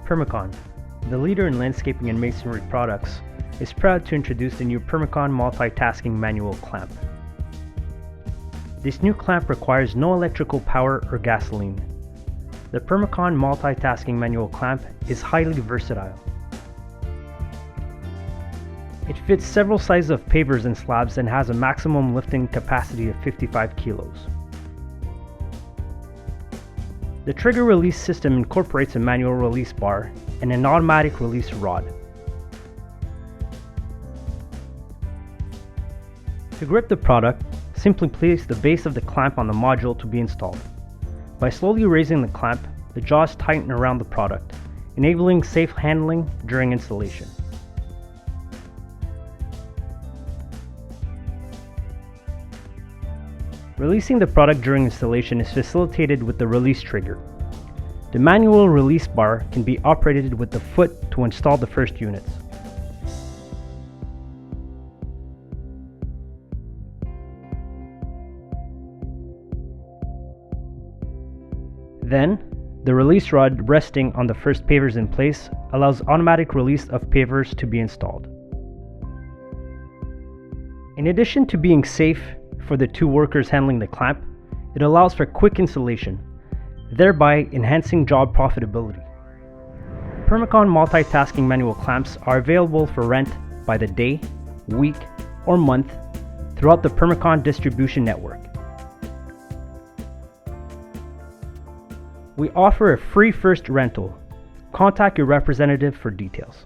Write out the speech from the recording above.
Permacon, the leader in landscaping and masonry products, is proud to introduce the new Permacon multitasking manual clamp. This new clamp requires no electrical power or gasoline. The Permacon multitasking manual clamp is highly versatile. It fits several sizes of pavers and slabs and has a maximum lifting capacity of 55 kilos. The trigger release system incorporates a manual release bar and an automatic release rod. To grip the product, simply place the base of the clamp on the module to be installed. By slowly raising the clamp, the jaws tighten around the product, enabling safe handling during installation. Releasing the product during installation is facilitated with the release trigger. The manual release bar can be operated with the foot to install the first units. Then, the release rod resting on the first pavers in place allows automatic release of pavers to be installed. In addition to being safe for the two workers handling the clamp, it allows for quick installation, thereby enhancing job profitability. Permacon multitasking manual clamps are available for rent by the day, week, or month throughout the Permacon distribution network. We offer a free first rental. Contact your representative for details.